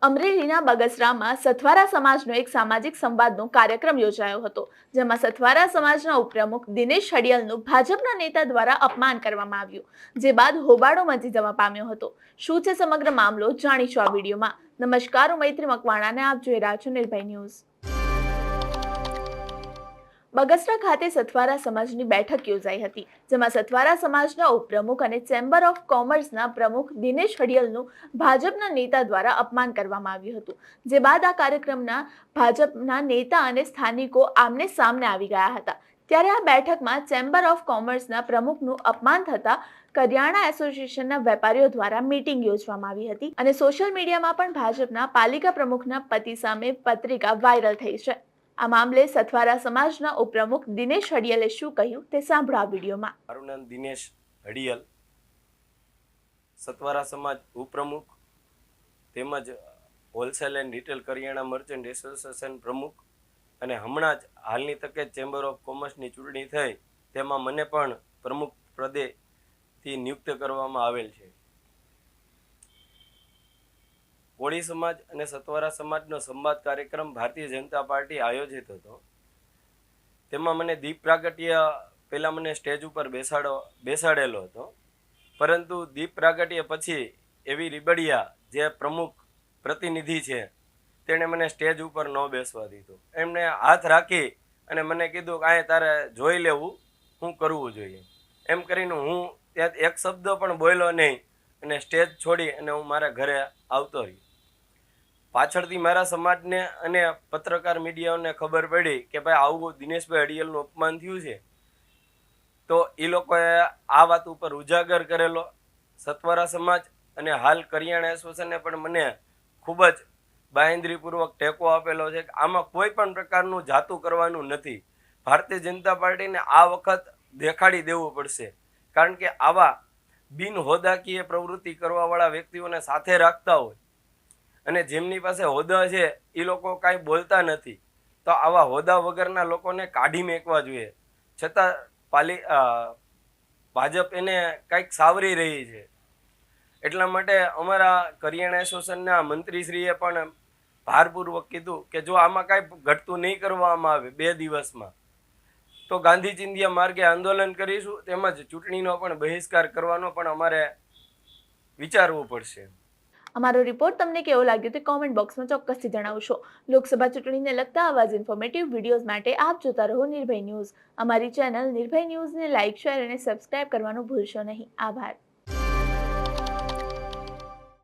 અમરેલીના બગસરામાં સથવારા સમાજનો એક સામાજિક સંવાદનો કાર્યક્રમ યોજાયો હતો, જેમાં સથવારા સમાજના ઉપપ્રમુખ દિનેશ હડિયલનું ભાજપના નેતા દ્વારા અપમાન કરવામાં આવ્યું, જે બાદ હોબાળો મચી જવા પામ્યો હતો. શું છે સમગ્ર મામલો, જાણીશું આ વિડીયોમાં. નમસ્કાર, હું મૈત્રી મકવાણાને આપ જોઈ રહ્યા છો નિર્ભય ન્યૂઝ. બગસરા ખાતે સથવારા સમાજની બેઠક યોજાઈ હતી, જેમાં સથવારા સમાજના ઉપપ્રમુખ અને ચેમ્બર ઓફ કોમર્સના પ્રમુખ દિનેશ હડિયલનું ભાજપના નેતા દ્વારા અપમાન કરવામાં આવ્યું હતું, જે બાદ આ કાર્યક્રમના ભાજપના નેતા અને સ્થાનિકો આમને સામને આવી ગયા હતા. ત્યારે આ બેઠકમાં ચેમ્બર ઓફ કોમર્સના પ્રમુખનું અપમાન થતા કરિયાણા એસોસિએશનના વેપારીઓ દ્વારા મીટિંગ યોજવામાં આવી હતી અને સોશિયલ મીડિયામાં પણ ભાજપના પાલિકા પ્રમુખના પતિ સામે પત્રિકા વાયરલ થઈ છે. આ મામલે સથવારા સમાજના ઉપપ્રમુખ દિનેશ હડિયલે શું કહ્યું તે સાંભળો આ વિડીયોમાં. મારું નામ દિનેશ હડિયલ, સથવારા સમાજ ઉપપ્રમુખ તેમજ હોલસેલ એન્ડ રિટેલ કરિયાણા મર્ચન્ટ એસોસિએશન પ્રમુખ, અને હમણાં જ હાલની તકે ચેમ્બર ઓફ કોમર્સની ચૂંટણી થઈ તેમાં મને પણ પ્રમુખ પદેથી નિયુક્ત કરવામાં આવેલ છે. કોળી સમાજ અને સતવારા સમાજનો સંવાદ કાર્યક્રમ ભારતીય જનતા પાર્ટી આયોજિત હતો. તેમાં મને દીપ પ્રાગટ્ય પહેલાં મને સ્ટેજ ઉપર બેસાડેલો હતો, પરંતુ દીપ પ્રાગટ્ય પછી એવી રીબડિયા જે પ્રમુખ પ્રતિનિધિ છે તેણે મને સ્ટેજ ઉપર ન બેસવા દીધો. એમણે હાથ રાખી અને મને કીધું કે આ તારે જોઈ લેવું શું કરવું જોઈએ. એમ કરીને હું ત્યાં એક શબ્દ પણ બોલ્યો નહીં અને સ્ટેજ છોડી અને હું મારા ઘરે આવતો રહ્યો. પાછળથી મારા સમાજને અને પત્રકાર મીડિયાઓને ખબર પડી કે ભાઈ આવું દિનેશભાઈ હડિયલનું અપમાન થયું છે, તો એ લોકોએ આ વાત ઉપર ઉજાગર કરેલો. સતવારા સમાજ અને હાલ કરિયાણા એસોસિએશને પણ મને ખૂબ જ બાંહેધરીપૂર્વક ટેકો આપેલો છે કે આમાં કોઈ પણ પ્રકારનું જાતું કરવાનું નથી. ભારતીય જનતા પાર્ટીને આ વખત દેખાડી દેવું પડશે, કારણ કે આવા બિનહોદાકીય પ્રવૃત્તિ કરવાવાળા વ્યક્તિઓને સાથે રાખતા હોય અને જેમની પાસે હોદ્દા છે એ લોકો કાંઈ બોલતા નથી, તો આવા હોદ્દા વગરના લોકોને કાઢી મેકવા જોઈએ. છતાં ભાજપ એને કંઈક સાવરી રહી છે. એટલા માટે અમારા કરિયાણા એસોસિએશનના મંત્રીશ્રીએ પણ ભારપૂર્વક કીધું કે જો આમાં કાંઈ ઘટતું નહીં કરવામાં આવે 2 દિવસમાં તો ગાંધી ચિંધ્યા માર્ગે આંદોલન કરીશું, તેમજ ચૂંટણીનો પણ બહિષ્કાર કરવાનો પણ અમારે વિચારવું પડશે. અમારો રિપોર્ટ તમને કેવો લાગ્યો તે કોમેન્ટ બોક્સમાં ચોક્કસથી જણાવશો. લોકસભા ચૂંટણીને લગતા આવા જ ઇન્ફોર્મેટિવ વિડીયોઝ માટે આપ જોતા રહો નિર્ભય ન્યૂઝ. અમારી ચેનલ નિર્ભય ન્યૂઝને લાઇક, શેર અને સબસ્ક્રાઇબ કરવાનું ભૂલશો નહીં. આભાર.